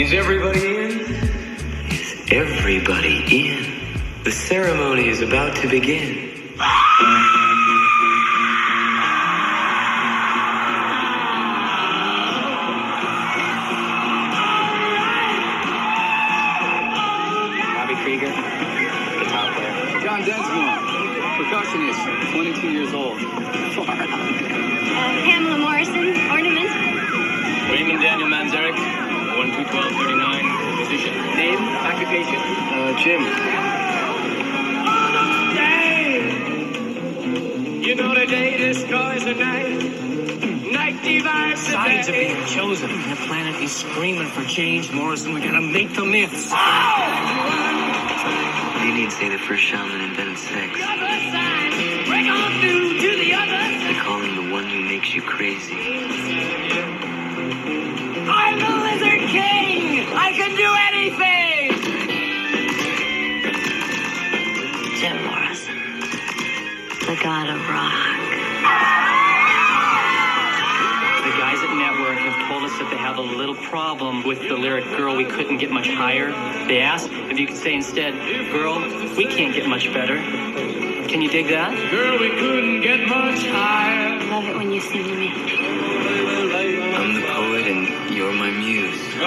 Is everybody in? Is everybody in? The ceremony is about to begin. Bobby Krieger, guitar player. John Densmore, percussionist, 22 years old. Pamela Morrison, ornament. Raymond Daniel Manzarek, 1-2-12-39, musician. Name, occupation. Jim. You know the day destroys the night. Night divides the Sides are day. being chosen. The planet is screaming for change, Morrison. We gotta make the myths. What do you need to say the first shaman invented sex? Break on through to the other. They call him the one who makes you crazy. I'm the Lizard King. I can do anything. Jim Morrison, the god of rock. The guys at Network have told us that they have a little problem with the lyric, girl, we couldn't get much higher. They asked if you could say instead, girl, we can't get much better. Can you dig that? Girl, we couldn't get much higher. I love it when you sing to me. I'm the poet and you're my muse. Do you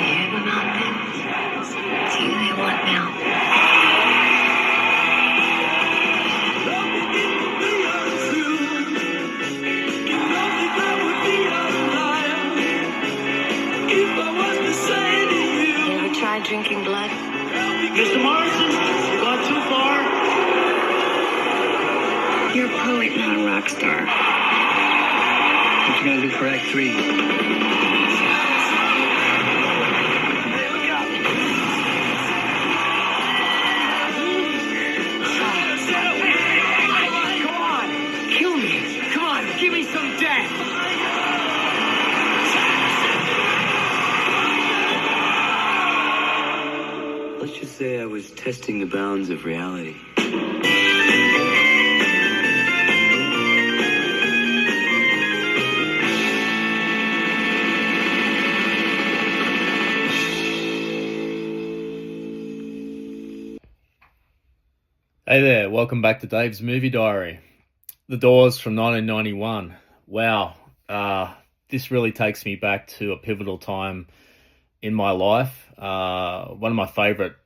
hear the mountains? Do they want milk? You ever tried drinking blood? Mr. Morrison, you gone too far. You're a poet, not a rock star. What you gonna do for Act 3? Come on, kill me. Come on, give me some death. Let's just say I was testing the bounds of reality. Hey there, welcome back to Dave's Movie Diary. The Doors from 1991. Wow, this really takes me back to a pivotal time in my life. One of my favorite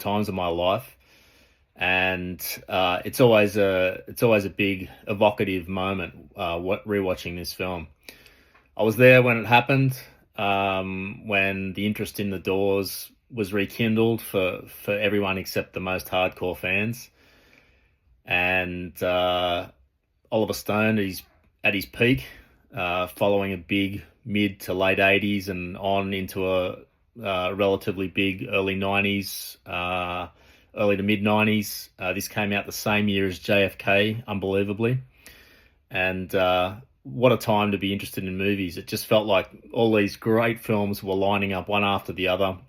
times of my life, and it's always a big evocative moment. Rewatching this film, I was there when it happened. When the interest in the Doors was rekindled for everyone except the most hardcore fans. And Oliver Stone at his peak, following a big mid to late 80s and on into a relatively big early 90s, early to mid 90s. This came out the same year as JFK, unbelievably. And what a time to be interested in movies. It just felt like all these great films were lining up one after the other.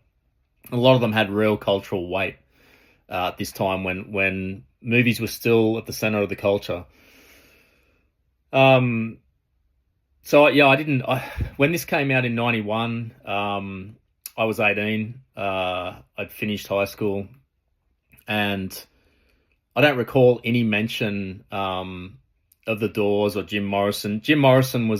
A lot of them had real cultural weight at this time when movies were still at the center of the culture. So yeah, when this came out in 91, I was 18. I'd finished high school, and I don't recall any mention of the Doors or Jim Morrison. Jim Morrison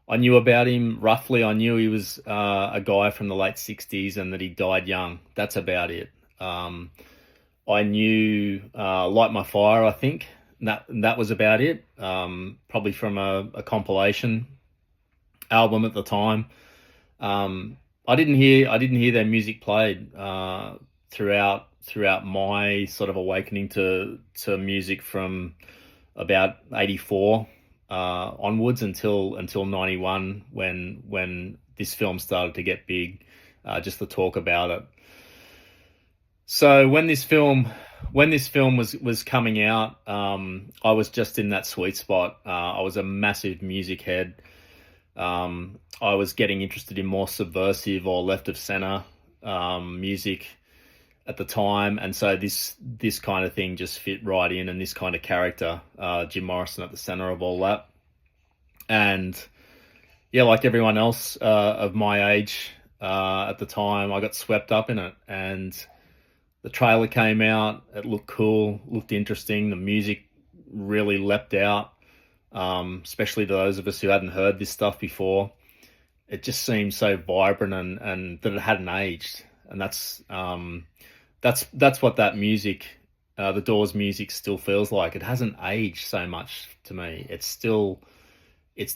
I knew about him roughly. I knew he was a guy from the late 60s and that he died young. That's about it. I knew Light My Fire, I think. That was about it. Probably from a compilation album at the time. I didn't hear their music played throughout my sort of awakening to music from about 84 onwards until 91 when this film started to get big, just the talk about it. So when this film was coming out, I was just in that sweet spot. I was a massive music head. I was getting interested in more subversive or left of center music at the time, and so this kind of thing just fit right in, and this kind of character, Jim Morrison at the center of all that. And yeah, like everyone else of my age at the time, I got swept up in it. And the trailer came out. It looked cool, looked interesting. The music really leapt out, especially to those of us who hadn't heard this stuff before. It just seemed so vibrant and that it hadn't aged. And that's what that music, the Doors music, still feels like. It hasn't aged so much to me. It's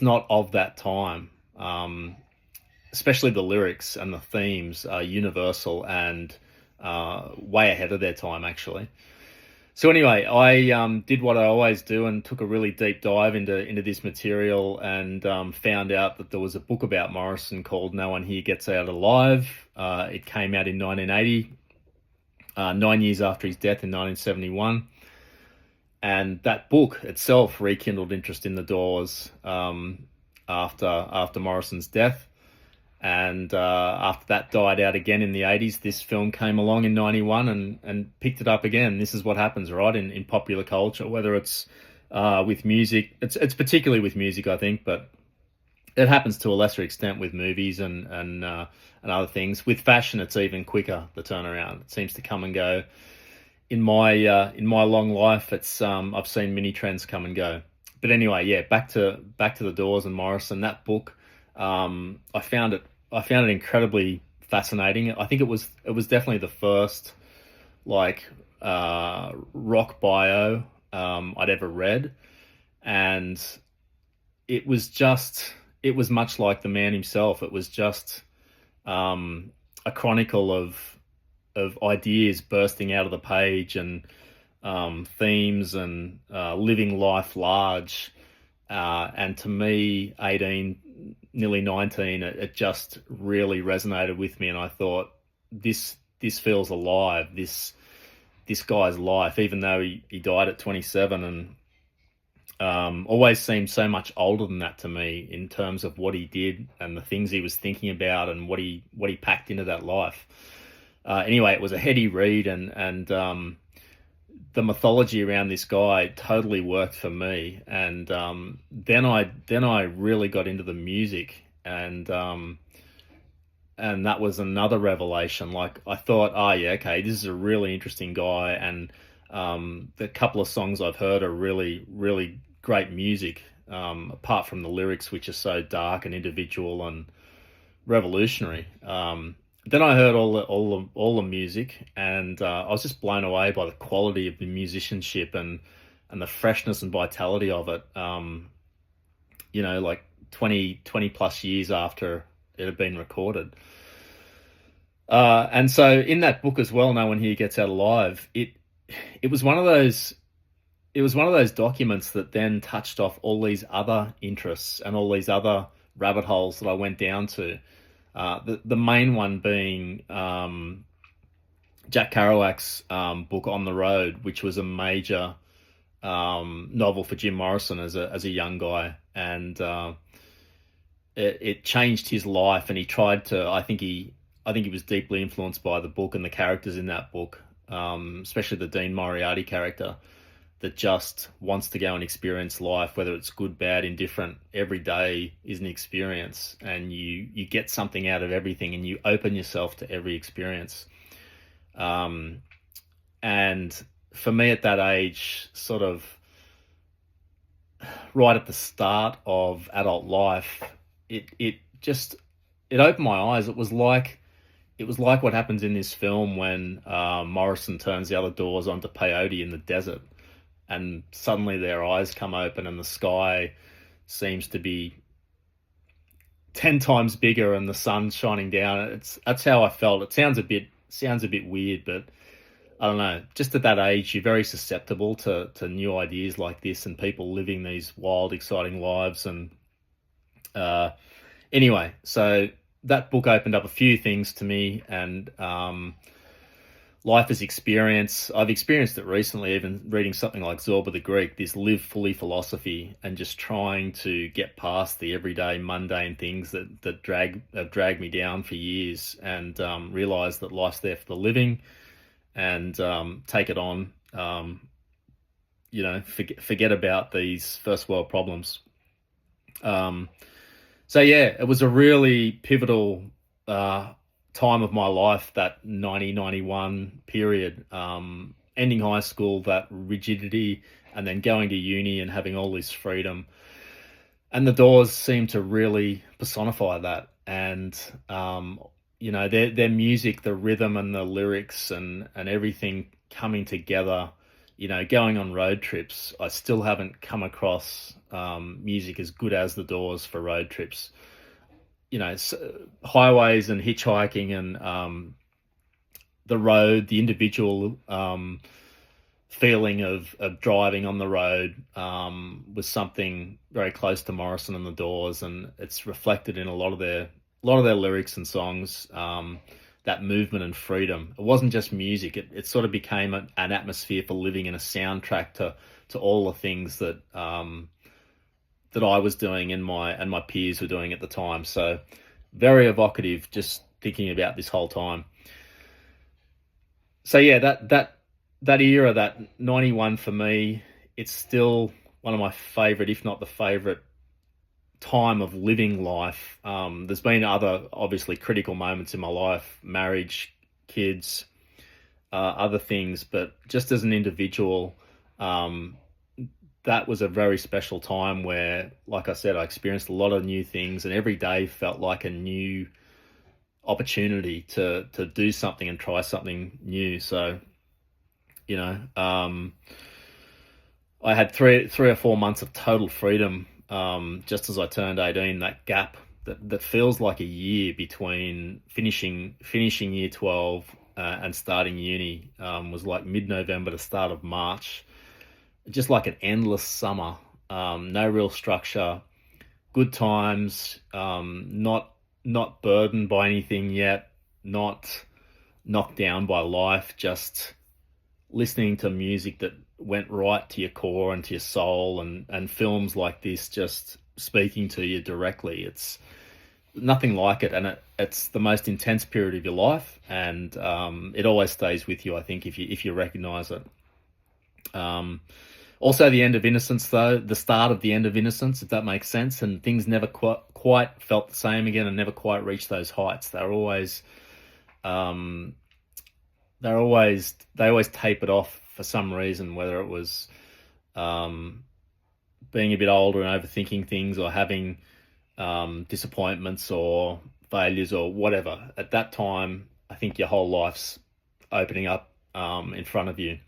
not of that time. Especially the lyrics and the themes are universal and way ahead of their time, actually. So anyway, I did what I always do and took a really deep dive into this material and found out that there was a book about Morrison called No One Here Gets Out Alive. It came out in 1980, 9 years after his death in 1971. And that book itself rekindled interest in the Doors after Morrison's death. And after that died out again in the 80s, this film came along in 91 and picked it up again. This is what happens, right, in popular culture, whether it's with music. It's particularly with music, I think, but it happens to a lesser extent with movies and other things. With fashion, it's even quicker, the turnaround. It seems to come and go. In my long life, it's I've seen many trends come and go. But anyway, yeah, back to the Doors and Morrison. That book, I found it incredibly fascinating. I think it was definitely the first like rock bio I'd ever read, and it was much like the man himself. It was just a chronicle of ideas bursting out of the page and themes and living life large. And to me, 18, nearly 19, it just really resonated with me. And I thought, this feels alive. This guy's life, even though he died at 27 and always seemed so much older than that to me in terms of what he did and the things he was thinking about and what he packed into that life. Anyway, it was a heady read and the mythology around this guy totally worked for me. And then I really got into the music and that was another revelation. Like I thought, oh yeah, okay, this is a really interesting guy. And the couple of songs I've heard are really, really great music. Apart from the lyrics, which are so dark and individual and revolutionary. Then I heard all the music, and I was just blown away by the quality of the musicianship and the freshness and vitality of it. Like 20 plus years after it had been recorded. And so in that book as well, No One Here Gets Out Alive, it was one of those documents that then touched off all these other interests and all these other rabbit holes that I went down to. The main one being Jack Kerouac's book On the Road, which was a major novel for Jim Morrison as a young guy, and it changed his life. And he tried to. I think he was deeply influenced by the book and the characters in that book, especially the Dean Moriarty character, that just wants to go and experience life, whether it's good, bad, indifferent. Every day is an experience, and you get something out of everything, and you open yourself to every experience. And for me at that age, sort of right at the start of adult life, it opened my eyes. It was like what happens in this film when Morrison turns the other doors onto peyote in the desert. And suddenly their eyes come open and the sky seems to be 10 times bigger and the sun's shining down. That's how I felt. It sounds a bit weird, but I don't know. Just at that age, you're very susceptible to new ideas like this and people living these wild, exciting lives. And anyway, so that book opened up a few things to me, and life as experience. I've experienced it recently, even reading something like Zorba the Greek, this live fully philosophy, and just trying to get past the everyday mundane things that have dragged me down for years, and realize that life's there for the living, and take it on. Forget about these first world problems. So yeah, it was a really pivotal time of my life, that 1991 period. Ending high school, that rigidity, and then going to uni and having all this freedom. And the Doors seem to really personify that. And their music, the rhythm and the lyrics and everything coming together. Going on road trips, I still haven't come across music as good as the Doors for road trips. Highways and hitchhiking and the road, the individual feeling of driving on the road was something very close to Morrison and the Doors, and it's reflected in a lot of their lyrics and songs. That movement and freedom. It wasn't just music. It sort of became an atmosphere for living, and a soundtrack to all the things that that I was doing and my peers were doing at the time. So very evocative, just thinking about this whole time. So yeah, that era, that 91 for me, it's still one of my favorite, if not the favorite time of living life. There's been other obviously critical moments in my life, marriage, kids, other things, but just as an individual, that was a very special time where, like I said, I experienced a lot of new things, and every day felt like a new opportunity to do something and try something new. So, I had three or 4 months of total freedom just as I turned 18. That gap that feels like a year between finishing year 12 and starting uni was like mid-November to start of March. Just like an endless summer. No real structure, good times, not burdened by anything yet, not knocked down by life, just listening to music that went right to your core and to your soul, and films like this just speaking to you directly. It's nothing like it, and it's the most intense period of your life, and it always stays with you, I think, if you recognize it. Also, the end of Innocence, though, the start of the end of Innocence, if that makes sense, and things never quite felt the same again, and never quite reached those heights. They always tapered off for some reason, whether it was being a bit older and overthinking things, or having disappointments or failures or whatever. At that time, I think your whole life's opening up in front of you.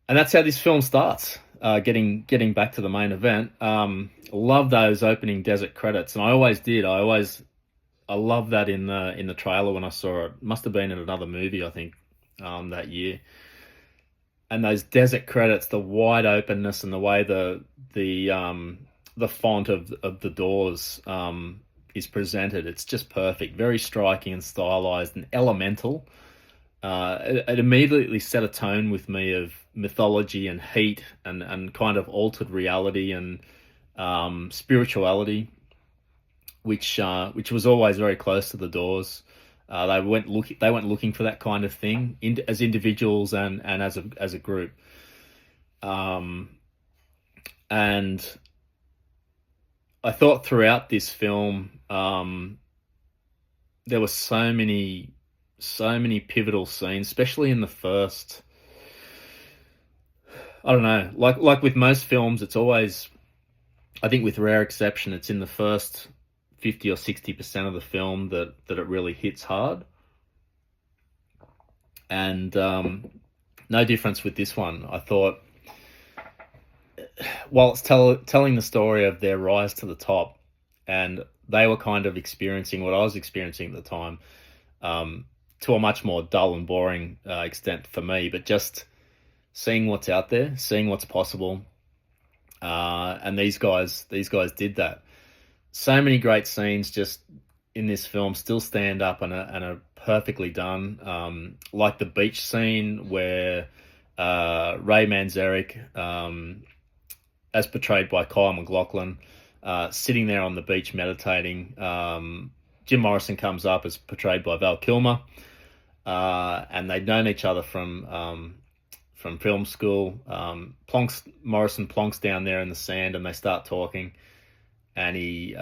And that's how this film starts, getting back to the main event. Love those opening desert credits, and I always did. I love that in the trailer when I saw it. Must have been in another movie, I think, that year. And those desert credits, the wide openness and the way the font of the Doors is presented, it's just perfect. Very striking and stylized and elemental. It immediately set a tone with me of mythology and heat and kind of altered reality and spirituality, which was always very close to the Doors. They went looking for that kind of thing as individuals and as a group. And I thought throughout this film, there were so many pivotal scenes, especially in the first. I don't know, like with most films, it's always, I think with rare exception, it's in the first 50 or 60% of the film that it really hits hard. And no difference with this one. I thought, while it's telling the story of their rise to the top, and they were kind of experiencing what I was experiencing at the time, to a much more dull and boring extent for me, but just seeing what's out there, seeing what's possible, and these guys did that. So many great scenes just in this film still stand up and are perfectly done. Like the beach scene where Ray Manzarek, as portrayed by Kyle MacLachlan, sitting there on the beach meditating. Jim Morrison comes up as portrayed by Val Kilmer, and they'd known each other from film school. Morrison plonks down there in the sand, and they start talking. and he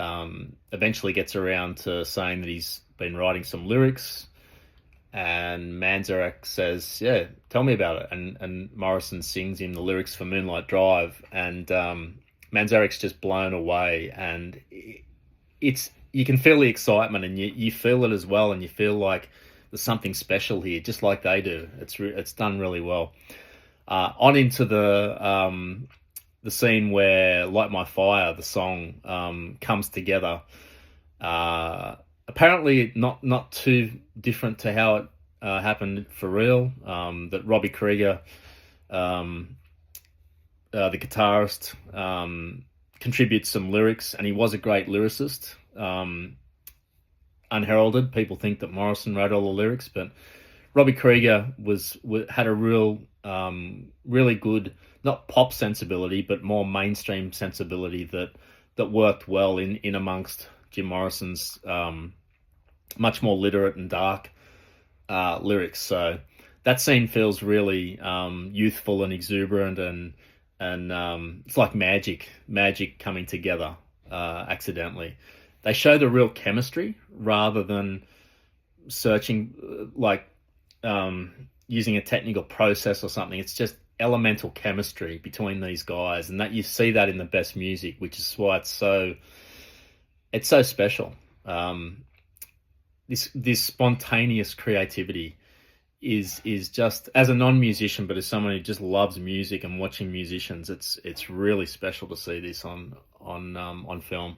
eventually gets around to saying that he's been writing some lyrics. And Manzarek says, "Yeah, tell me about it." And Morrison sings him the lyrics for Moonlight Drive, and Manzarek's just blown away. And it's, you can feel the excitement, and you feel it as well, and you feel like there's something special here, just like they do. It's done really well. On into the scene where "Light My Fire," the song, comes together. Apparently not too different to how it happened for real. That Robbie Krieger, the guitarist, contributes some lyrics, and he was a great lyricist. Unheralded, people think that Morrison wrote all the lyrics, but Robbie Krieger had a really good, not pop sensibility, but more mainstream sensibility that worked well in amongst Jim Morrison's much more literate and dark lyrics. So that scene feels really youthful and exuberant, and it's like magic coming together accidentally. They show the real chemistry rather than searching, using a technical process or something. It's just elemental chemistry between these guys, and that you see that in the best music, which is why it's so special. This spontaneous creativity is just, as a non-musician, but as someone who just loves music and watching musicians, it's really special to see this on film.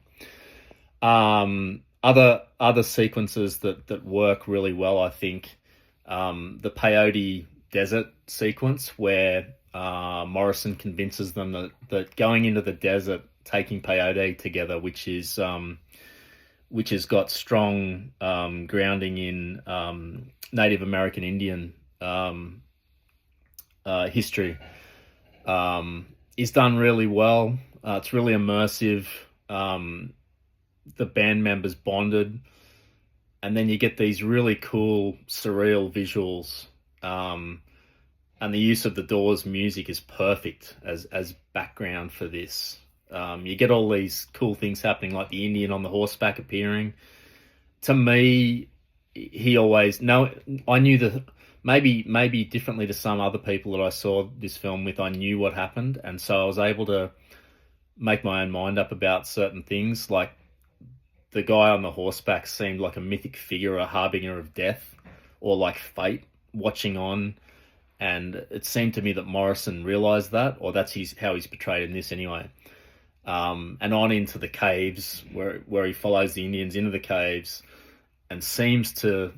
Other sequences that work really well, I think, the peyote desert sequence where Morrison convinces them that going into the desert, taking peyote together, which has got strong grounding in Native American Indian history, is done really well. It's really immersive. The band members bonded, and then you get these really cool, surreal visuals. And the use of the Doors music is perfect as background for this. You get all these cool things happening, like the Indian on the horseback appearing. To me, I knew maybe differently to some other people that I saw this film with, I knew what happened. And so I was able to make my own mind up about certain things. Like the guy on the horseback seemed like a mythic figure, a harbinger of death, or like fate watching on. And it seemed to me that Morrison realised that, or that's how he's portrayed in this anyway. And on into the caves where he follows the Indians into the caves, and seems to,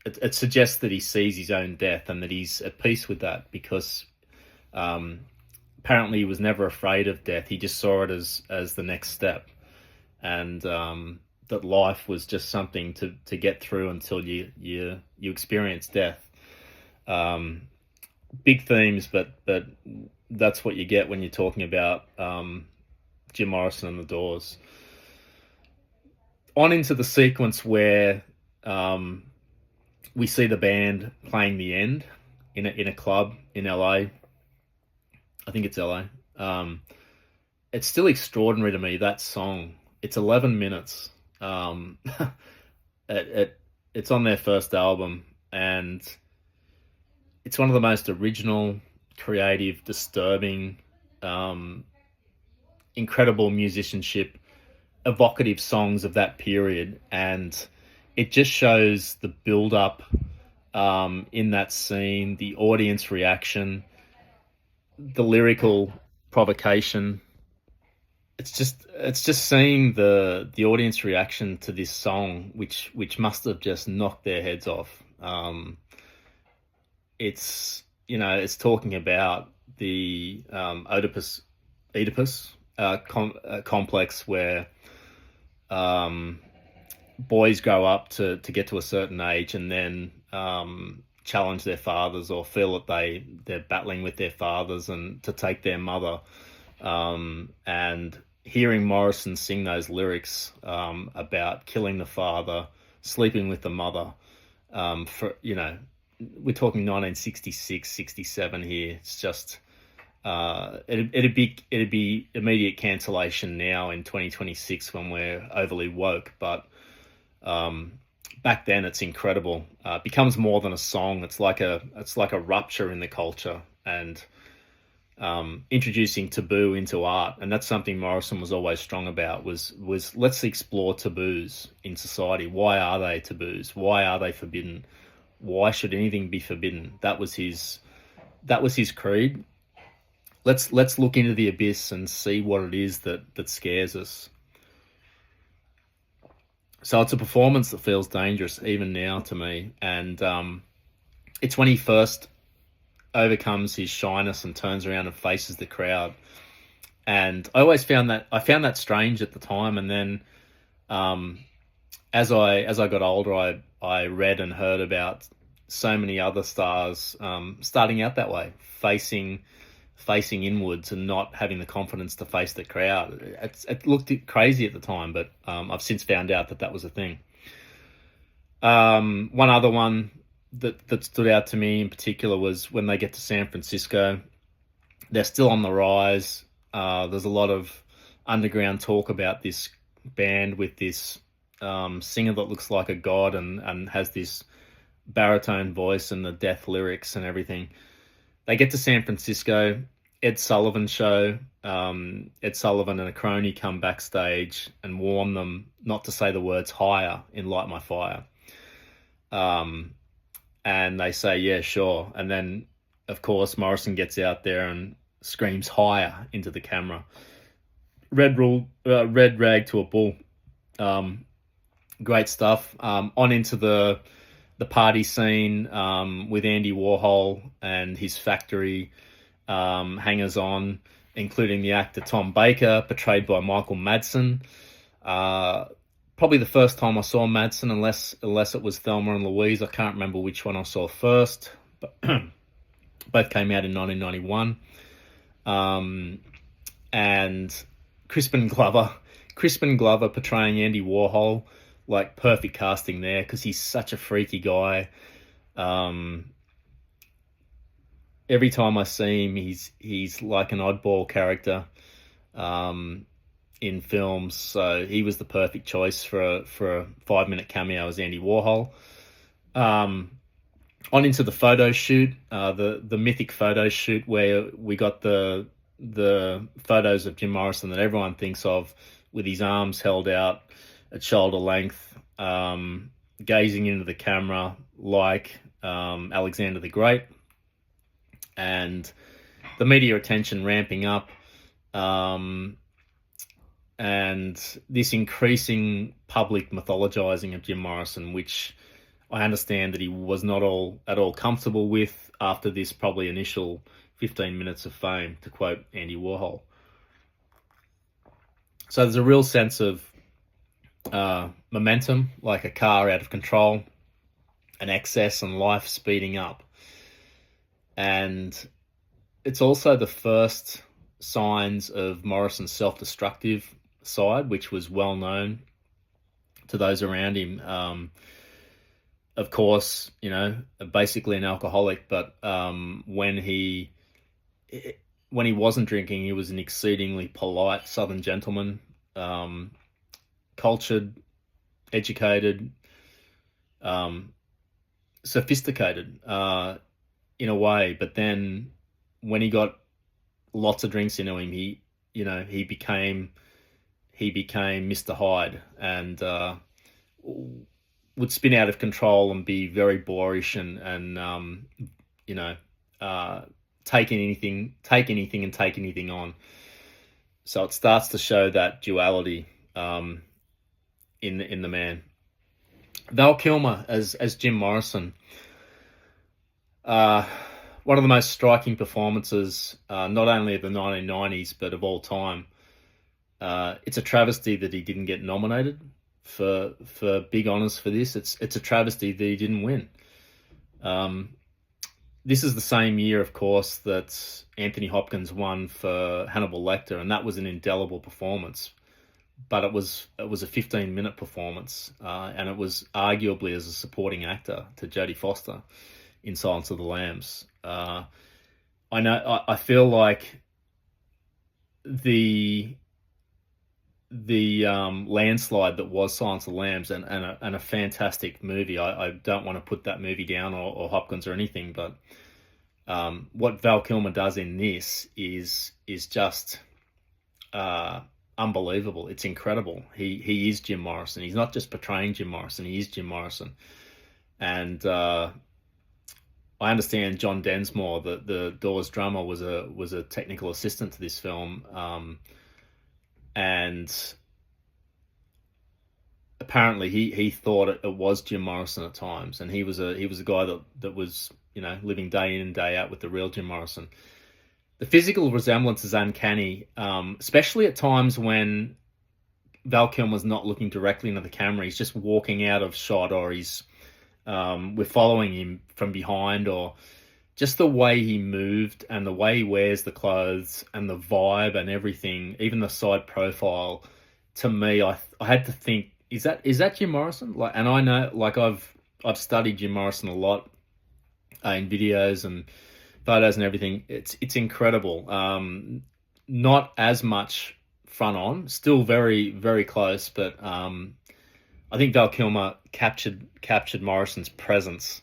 it suggests that he sees his own death and that he's at peace with that, because apparently he was never afraid of death. He just saw it as the next step, and that life was just something to get through until you experience death. Big themes, but that's what you get when you're talking about Jim Morrison and the Doors. On into the sequence where we see the band playing The End in a club in LA. I think it's LA. It's still extraordinary to me, that song. It's 11 minutes. It's on their first album, and it's one of the most original, creative, disturbing, incredible musicianship, evocative songs of that period. And it just shows the build-up in that scene, the audience reaction, the lyrical provocation. It's just seeing the audience reaction to this song, which must have just knocked their heads off. It's talking about the Oedipus complex, where boys grow up to get to a certain age and then challenge their fathers, or feel that they're battling with their fathers and to take their mother. And hearing Morrison sing those lyrics about killing the father, sleeping with the mother, we're talking 1966, 67 here. It's just It'd be immediate cancellation now in 2026 when we're overly woke, but back then it's incredible. It becomes more than a song. It's like a rupture in the culture, and introducing taboo into art. And that's something Morrison was always strong about, was let's explore taboos in society. Why are they taboos? Why are they forbidden? Why should anything be forbidden? That was his creed. Let's look into the abyss and see what it is that scares us. So it's a performance that feels dangerous even now to me. And it's when he first overcomes his shyness and turns around and faces the crowd. And I always found that strange at the time. And then as I got older, I read and heard about so many other stars starting out that way, facing inwards and not having the confidence to face the crowd. It looked crazy at the time, but I've since found out that was a thing. One other one that stood out to me in particular was when they get to San Francisco. They're still on the rise. There's a lot of underground talk about this band with this singer that looks like a god and has this baritone voice and the death lyrics and everything. They get to San Francisco. Ed Sullivan show. Ed Sullivan and a crony come backstage and warn them not to say the words higher in Light My Fire. And they say, yeah, sure. And then, of course, Morrison gets out there and screams higher into the camera. Red rag to a bull. Great stuff. On into the party scene with Andy Warhol and his factory hangers-on, including the actor Tom Baker, portrayed by Michael Madsen. Probably the first time I saw Madsen, unless it was Thelma and Louise. I can't remember which one I saw first, but both came out in 1991. And Crispin Glover portraying Andy Warhol, like perfect casting there because he's such a freaky guy. Every time I see him, he's like an oddball character in films. So he was the perfect choice for a 5-minute cameo as Andy Warhol. On into the photo shoot, the mythic photo shoot where we got the photos of Jim Morrison that everyone thinks of, with his arms held out at shoulder length, gazing into the camera like Alexander the Great, and the media attention ramping up, and this increasing public mythologizing of Jim Morrison, which I understand that he was not at all comfortable with after this probably initial 15 minutes of fame, to quote Andy Warhol. So there's a real sense of momentum, like a car out of control, an excess and life speeding up. And it's also the first signs of Morrison's self-destructive side, which was well known to those around him. Of course, basically an alcoholic, but when he wasn't drinking, he was an exceedingly polite Southern gentleman, cultured, educated, sophisticated in a way. But then when he got lots of drinks into him, he became Mr. Hyde, and would spin out of control and be very boorish and take anything and take anything on. So it starts to show that duality in the man. Val Kilmer as Jim Morrison. One of the most striking performances, not only of the 1990s, but of all time. It's a travesty that he didn't get nominated for big honours for this. It's a travesty that he didn't win. This is the same year, of course, that Anthony Hopkins won for Hannibal Lecter, and that was an indelible performance. But it was a 15-minute performance, and it was arguably as a supporting actor to Jodie Foster in Silence of the Lambs. I know I feel like the landslide that was Silence of the Lambs, and a fantastic movie. I don't want to put that movie down, or Hopkins or anything, but what Val Kilmer does in this is just unbelievable. It's incredible. He is Jim Morrison. He's not just portraying Jim Morrison. He is Jim Morrison. And I understand John Densmore, the Doors drummer, was a technical assistant to this film, and apparently he thought it was Jim Morrison at times, and he was a guy that was, you know, living day in and day out with the real Jim Morrison. The physical resemblance is uncanny, especially at times when Val Kilmer was not looking directly into the camera. He's just walking out of shot, or we're following him from behind, or just the way he moved and the way he wears the clothes and the vibe and everything, even the side profile. To me, I had to think, is that Jim Morrison? Like, and I know, like, I've studied Jim Morrison a lot in videos and photos and everything. It's incredible. Not as much front on, still very, very close, but I think Val Kilmer captured Morrison's presence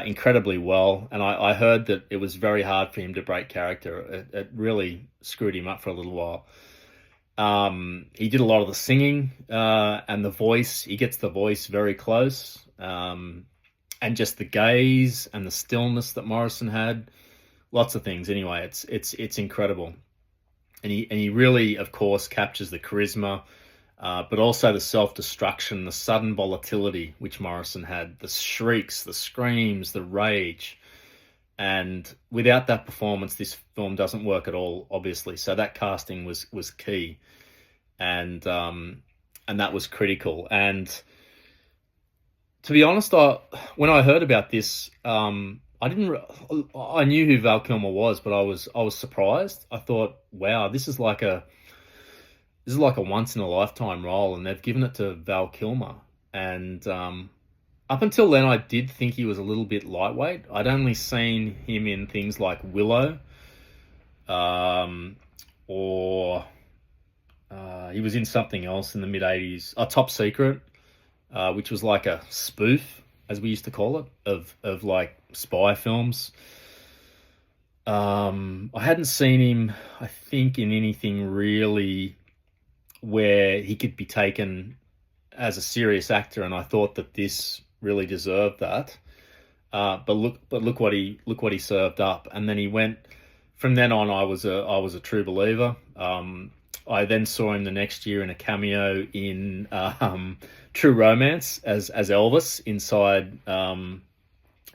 incredibly well, and I heard that it was very hard for him to break character. It really screwed him up for a little while. He did a lot of the singing and the voice. He gets the voice very close, and just the gaze and the stillness that Morrison had. Lots of things. Anyway, it's incredible, and he really, of course, captures the charisma. But also the self-destruction, the sudden volatility which Morrison had, the shrieks, the screams, the rage. And without that performance, this film doesn't work at all, obviously. So that casting was key. And that was critical. And to be honest, when I heard about this, I knew who Val Kilmer was, but I was surprised. I thought, wow, this is like a once in a lifetime role, and they've given it to Val Kilmer. And up until then, I did think he was a little bit lightweight. I'd only seen him in things like Willow, or he was in something else in the mid '80s, Top Secret, which was like a spoof, as we used to call it, of like spy films. I hadn't seen him, I think, in anything really where he could be taken as a serious actor, and I thought that this really deserved that. But look what he served up, and then he went. From then on, I was a true believer. I then saw him the next year in a cameo in True Romance as Elvis inside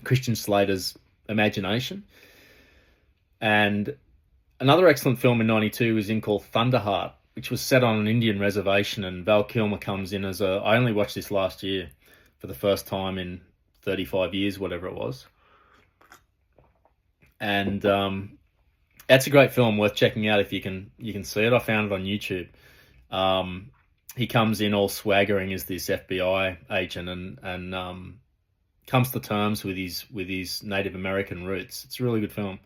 Christian Slater's Imagination, and another excellent film in '92 was in called Thunderheart, which was set on an Indian reservation, and Val Kilmer comes in as I only watched this last year for the first time in 35 years, whatever it was. And that's a great film, worth checking out if you can see it. I found it on YouTube. He comes in all swaggering as this FBI agent, and comes to terms with his Native American roots. It's a really good film.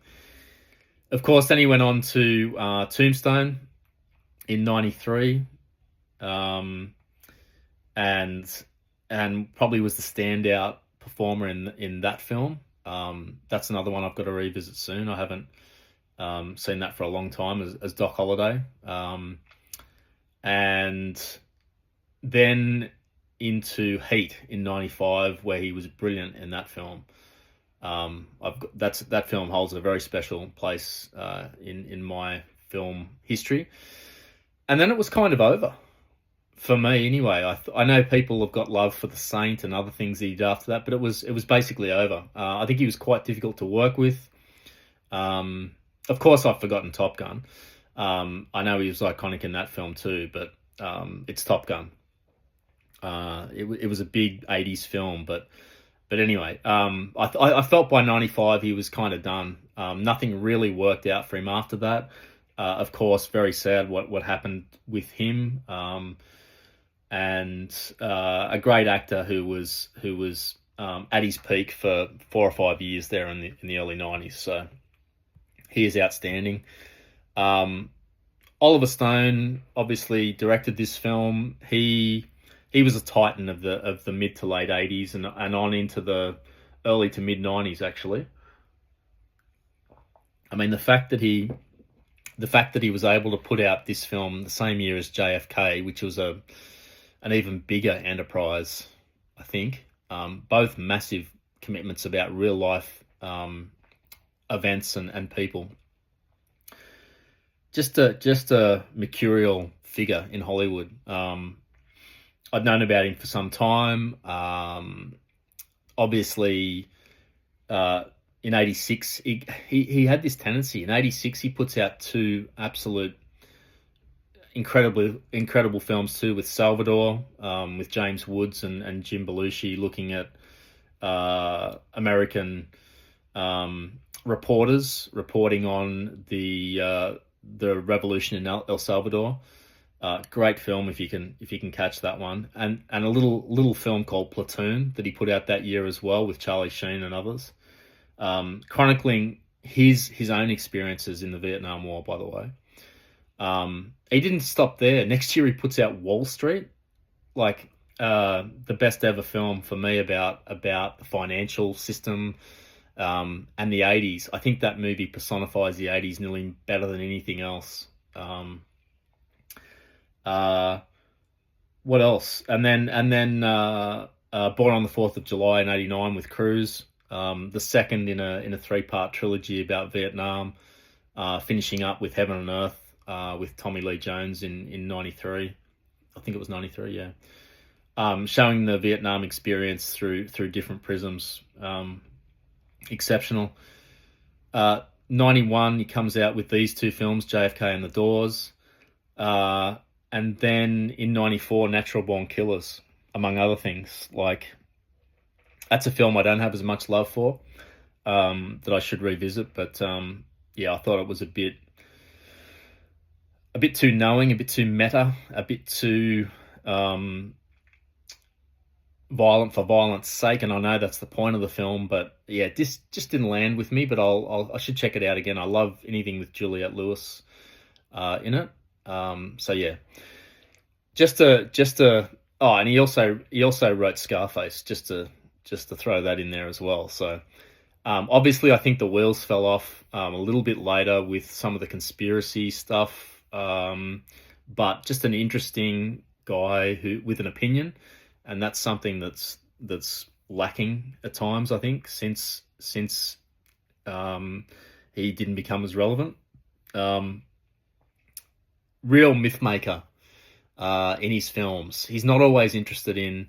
Of course, then he went on to Tombstone in '93, and probably was the standout performer in that film. That's another one I've got to revisit soon. I haven't seen that for a long time as Doc Holliday. And then into Heat in '95, where he was brilliant in that film. That film holds a very special place in my film history. And then it was kind of over for me, anyway. I know people have got love for The Saint and other things he did after that, but it was basically over. I think he was quite difficult to work with. Of course, I've forgotten Top Gun. I know he was iconic in that film too, but it's Top Gun. It was a big '80s film, but anyway, I felt by '95 he was kind of done. Nothing really worked out for him after that. Of course, very sad what happened with him, and a great actor who was at his peak for 4 or 5 years there in the early '90s. So He is outstanding. Oliver Stone obviously directed this film. He was a titan of the mid to late 80s and on into the early to mid 90s actually. I mean, the fact that he was able to put out this film the same year as JFK, which was an even bigger enterprise, I think. Both massive commitments about real life events and people. Just a mercurial figure in Hollywood. I'd known about him for some time. Obviously, in '86, he had this tendency. In '86, he puts out two absolute incredible films too, with Salvador, with James Woods and Jim Belushi, looking at American reporters reporting on the revolution in El Salvador. Great film if you can catch that one, and a little film called Platoon that he put out that year as well with Charlie Sheen and others, chronicling his own experiences in the Vietnam War. By the way, he didn't stop there. Next year he puts out Wall Street, like the best ever film for me about the financial system. And the 80s. I think that movie personifies the 80s nearly better than anything else. What else? And then Born on the 4th of July in '89 with Cruise. The second in a 3-part trilogy about Vietnam. Finishing up with Heaven on Earth with Tommy Lee Jones in '93. I think it was '93. Yeah. Showing the Vietnam experience through different prisms. Exceptional. 91, he comes out with these two films, JFK and The Doors. And then in 94, Natural Born Killers, among other things. Like, that's a film I don't have as much love for, that I should revisit. But yeah, I thought it was a bit too knowing, a bit too meta, a bit too violent for violence sake, and I know that's the point of the film, but yeah, this just didn't land with me. But I should check it out again. I love anything with Juliette Lewis in it. So yeah, just a oh, and he also wrote Scarface, just to throw that in there as well. So obviously, I think the wheels fell off a little bit later with some of the conspiracy stuff, but just an interesting guy with an opinion. And that's something that's lacking at times, I think, since he didn't become as relevant. Real myth maker in his films. He's not always interested in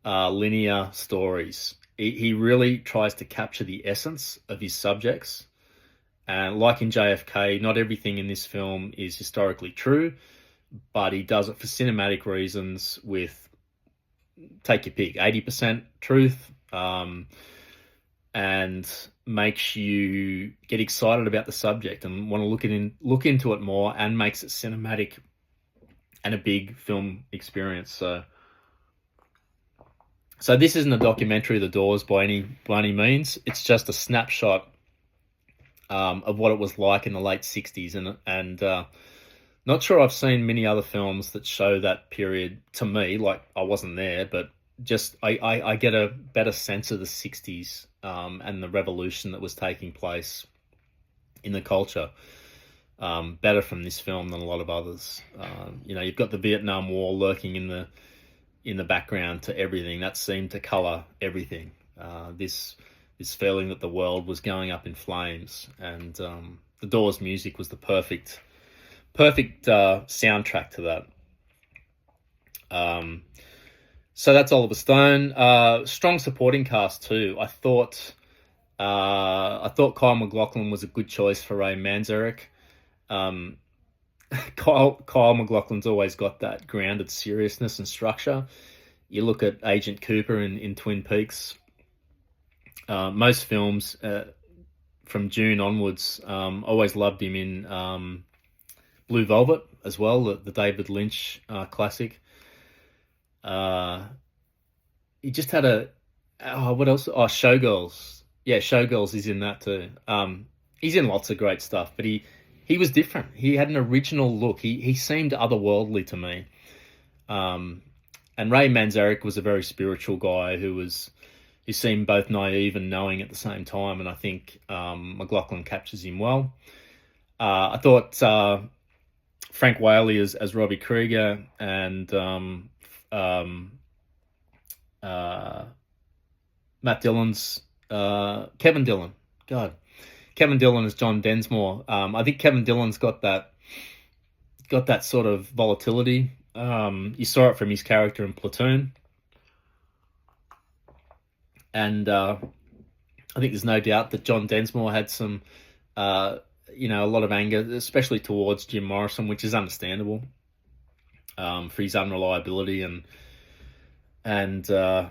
linear stories. He really tries to capture the essence of his subjects. And like in JFK, not everything in this film is historically true, but he does it for cinematic reasons with, take your pick, 80% truth, and makes you get excited about the subject and want to look into it more, and makes it cinematic and a big film experience. So this isn't a documentary of The Doors by any means. It's just a snapshot of what it was like in the late 60s, and not sure I've seen many other films that show that period to me. Like, I wasn't there, but just I get a better sense of the 60s and the revolution that was taking place in the culture better from this film than a lot of others. You've got the Vietnam War lurking in the background to everything. That seemed to colour everything. This feeling that the world was going up in flames, and the Doors music was the perfect soundtrack to that. So that's Oliver Stone. Strong supporting cast too. I thought Kyle MacLachlan was a good choice for Ray Manzarek. Kyle MacLachlan's always got that grounded seriousness and structure. You look at Agent Cooper in Twin Peaks. Most films from June onwards, always loved him in Blue Velvet as well, the David Lynch classic. He just had what else? Oh, Showgirls. Yeah, Showgirls is in that too. he's in lots of great stuff, but he was different. He had an original look. He seemed otherworldly to me. And Ray Manzarek was a very spiritual guy who seemed both naive and knowing at the same time, and I think McLaughlin captures him well. I thought Frank Whaley as Robbie Krieger and Matt Dillon's Kevin Dillon. God, Kevin Dillon as John Densmore. I think Kevin Dillon's got that sort of volatility. You saw it from his character in Platoon. And I think there's no doubt that John Densmore had some, a lot of anger, especially towards Jim Morrison, which is understandable for his unreliability and the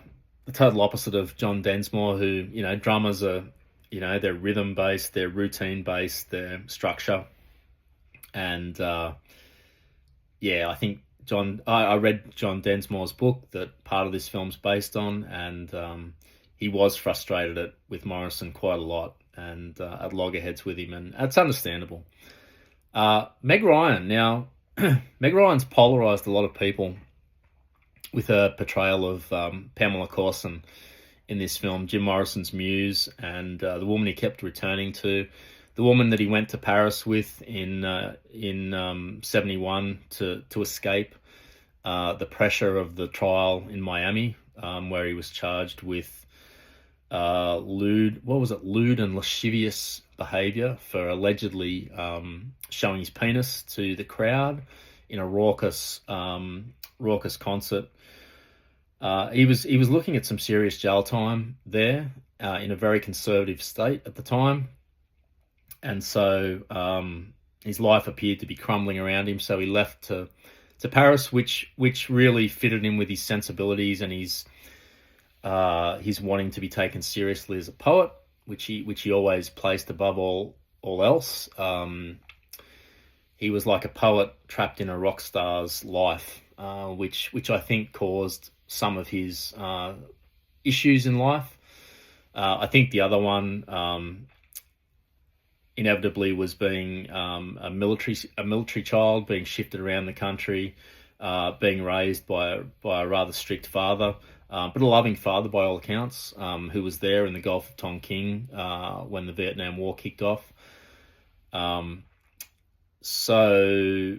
total opposite of John Densmore, who, drummers are, they're rhythm-based, they're routine-based, they're structure. And, I think I read John Densmore's book that part of this film's based on, and he was frustrated with Morrison quite a lot and at loggerheads with him, and that's understandable. Meg Ryan. Now, Meg Ryan's polarised a lot of people with her portrayal of Pamela Courson in this film, Jim Morrison's muse, and the woman he kept returning to, the woman that he went to Paris with in 71 to escape the pressure of the trial in Miami, where he was charged with lewd and lascivious behaviour for allegedly showing his penis to the crowd in a raucous concert. He was looking at some serious jail time there in a very conservative state at the time, and so his life appeared to be crumbling around him. So he left to Paris, which really fitted in with his sensibilities and his wanting to be taken seriously as a poet, which he always placed above all else. He was like a poet trapped in a rock star's life, which I think caused some of his issues in life. I think the other one inevitably was being a military child, being shifted around the country, being raised by a rather strict father. But a loving father by all accounts, who was there in the Gulf of Tonkin when the Vietnam War kicked off. So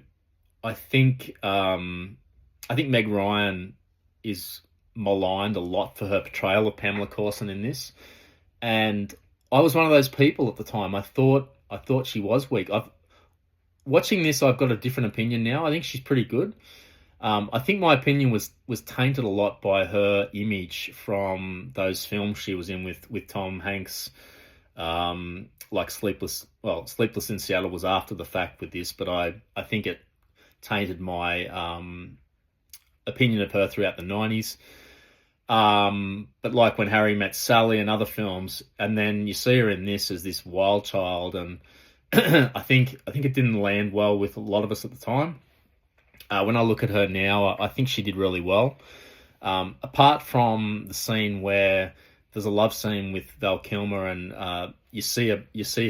I think Meg Ryan is maligned a lot for her portrayal of Pamela Courson in this, and I was one of those people at the time. I thought she was weak. Watching this, I've got a different opinion now. I think she's pretty good. I think my opinion was tainted a lot by her image from those films she was in with Tom Hanks, like Sleepless in Seattle was after the fact with this, but I think it tainted my opinion of her throughout the 90s. But like When Harry Met Sally and other films, and then you see her in this as this wild child, and I think it didn't land well with a lot of us at the time. When I look at her now, I think she did really well. Apart from the scene where there's a love scene with Val Kilmer, and you see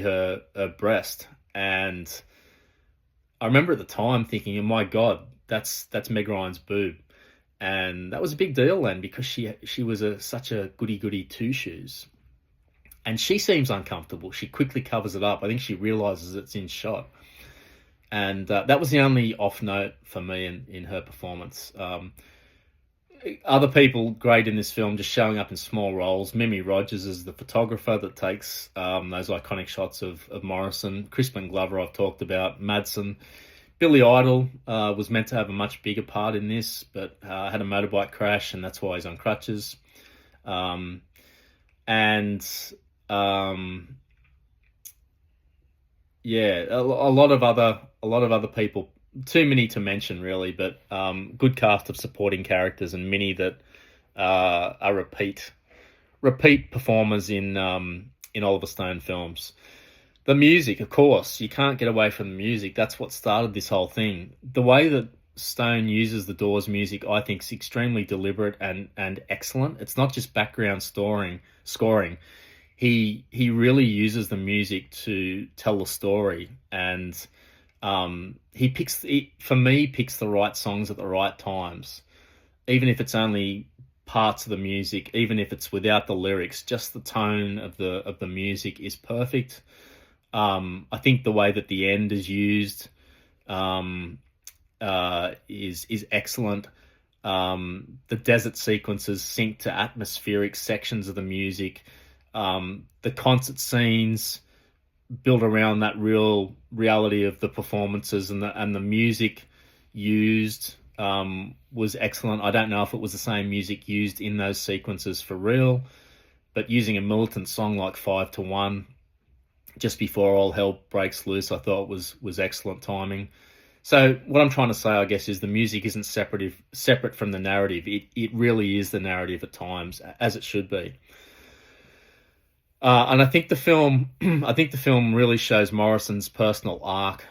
her breast, and I remember at the time thinking, "Oh my God, that's Meg Ryan's boob," and that was a big deal then, because she was such a goody two shoes, and she seems uncomfortable. She quickly covers it up. I think she realizes it's in shot. And that was the only off note for me in her performance. Other people great in this film, just showing up in small roles. Mimi Rogers is the photographer that takes those iconic shots of Morrison. Crispin Glover I've talked about. Madsen. Billy Idol was meant to have a much bigger part in this, but had a motorbike crash, and that's why he's on crutches. Yeah, a lot of other people, too many to mention really, but good cast of supporting characters, and many that are repeat performers in Oliver Stone films. The music, of course, you can't get away from the music. That's what started this whole thing. The way that Stone uses the Doors music, I think, is extremely deliberate and excellent. It's not just background scoring. he really uses the music to tell the story, and for me, picks the right songs at the right times, even if it's only parts of the music, even if it's without the lyrics. Just the tone of the music is perfect. I think the way that the end is used is excellent. The desert sequences sync to atmospheric sections of the music. The concert scenes built around that real reality of the performances, and the music used was excellent. I don't know if it was the same music used in those sequences for real, but using a militant song like 5 to 1 just before all hell breaks loose, I thought was excellent timing. So what I'm trying to say, I guess, is the music isn't separate from the narrative. It really is the narrative at times, as it should be. And I think the film really shows Morrison's personal arc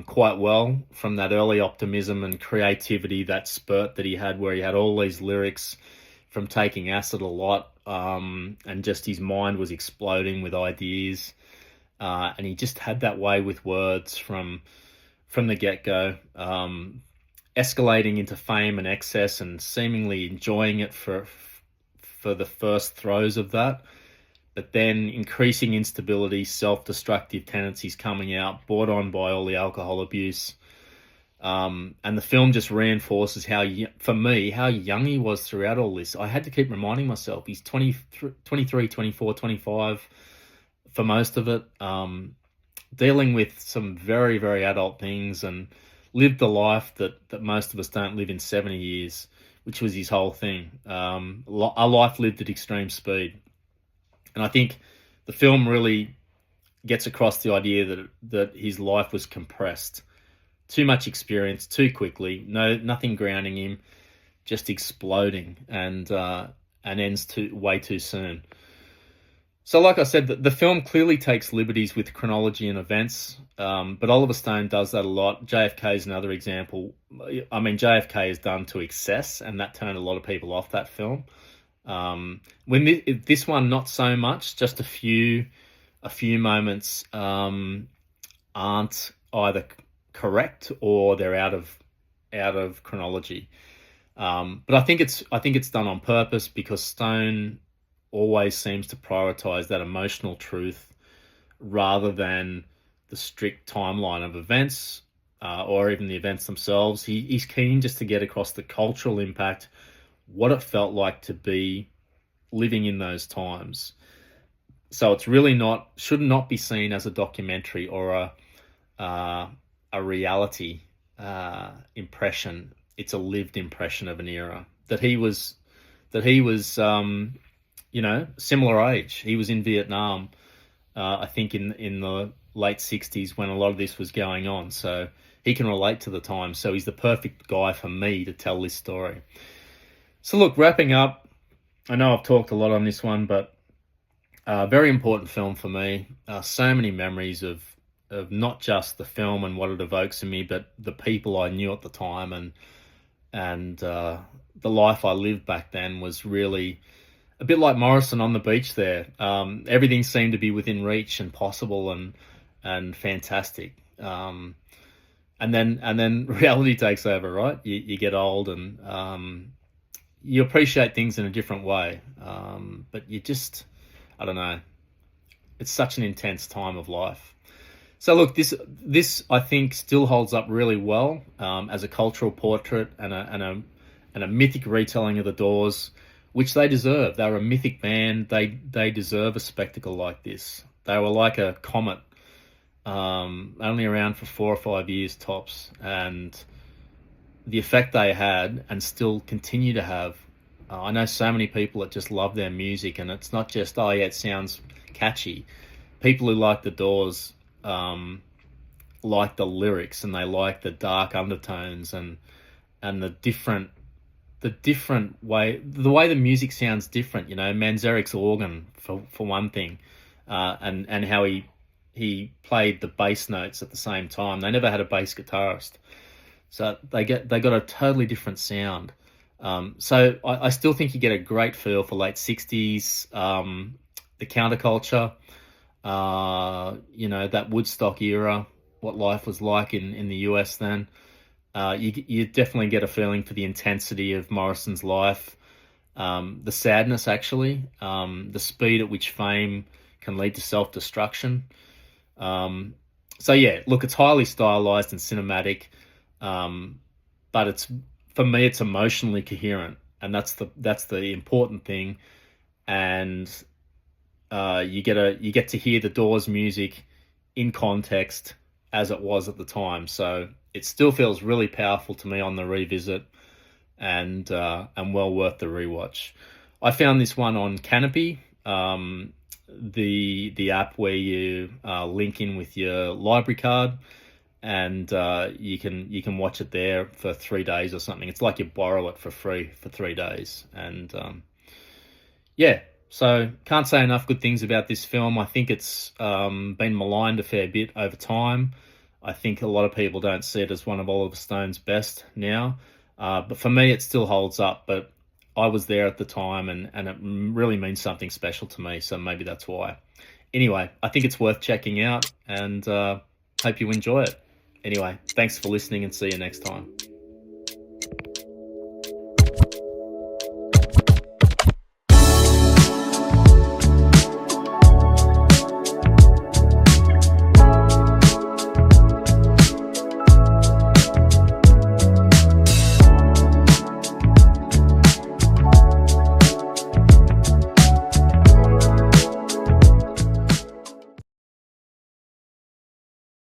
quite well, from that early optimism and creativity, that spurt that he had where he had all these lyrics from taking acid a lot, and just his mind was exploding with ideas, and he just had that way with words from the get-go, escalating into fame and excess and seemingly enjoying it for the first throes of that, but then increasing instability, self-destructive tendencies coming out, brought on by all the alcohol abuse. And the film just reinforces for me, how young he was throughout all this. I had to keep reminding myself, he's 23, 24, 25 for most of it, dealing with some very, very adult things, and lived the life that most of us don't live in 70 years, which was his whole thing. A life lived at extreme speed. And I think the film really gets across the idea that his life was compressed. Too much experience, too quickly, nothing grounding him, just exploding, and ends way too soon. So like I said, the film clearly takes liberties with chronology and events, but Oliver Stone does that a lot. JFK is another example. I mean, JFK is done to excess, and that turned a lot of people off that film. When this one, not so much. Just a few moments aren't either correct or they're out of chronology. But I think it's done on purpose, because Stone always seems to prioritize that emotional truth rather than the strict timeline of events, or even the events themselves. He's keen just to get across the cultural impact, what it felt like to be living in those times. So it's really should not be seen as a documentary or a reality impression. It's a lived impression of an era that he was similar age. He was in Vietnam, I think in the late 60s when a lot of this was going on. So he can relate to the time. So he's the perfect guy for me to tell this story. So look, wrapping up, I know I've talked a lot on this one, but very important film for me. So many memories of not just the film and what it evokes in me, but the people I knew at the time, and the life I lived back then was really a bit like Morrison on the beach there. Everything seemed to be within reach and possible and fantastic. And then reality takes over, right? You get old, and you appreciate things in a different way. But you just, I don't know. It's such an intense time of life. So look, this I think still holds up really well as a cultural portrait and a mythic retelling of the Doors, which they deserve. They were a mythic band. They deserve a spectacle like this. They were like a comet, only around for 4 or 5 years tops, and the effect they had and still continue to have. I know so many people that just love their music, and it's not just, oh yeah, it sounds catchy. People who like the Doors like the lyrics, and they like the dark undertones and the different way, the way the music sounds different. Manzarek's organ for one thing, and how he played the bass notes at the same time. They never had a bass guitarist, so they got a totally different sound. So I still think you get a great feel for late 60s the counterculture, that Woodstock era, what life was like in the US then. You definitely get a feeling for the intensity of Morrison's life, the sadness, actually, the speed at which fame can lead to self-destruction. So yeah, look, it's highly stylized and cinematic, but for me, it's emotionally coherent, and that's the important thing. And you get to hear the Doors music in context as it was at the time. So it still feels really powerful to me on the revisit, and well worth the rewatch. I found this one on Canopy, the app where you link in with your library card, and you can watch it there for 3 days or something. It's like you borrow it for free for 3 days, and yeah. So can't say enough good things about this film. I think it's been maligned a fair bit over time. I think a lot of people don't see it as one of Oliver Stone's best now, but for me, it still holds up. But I was there at the time, and it really means something special to me, so maybe that's why. Anyway, I think it's worth checking out, and hope you enjoy it. Anyway, thanks for listening, and see you next time.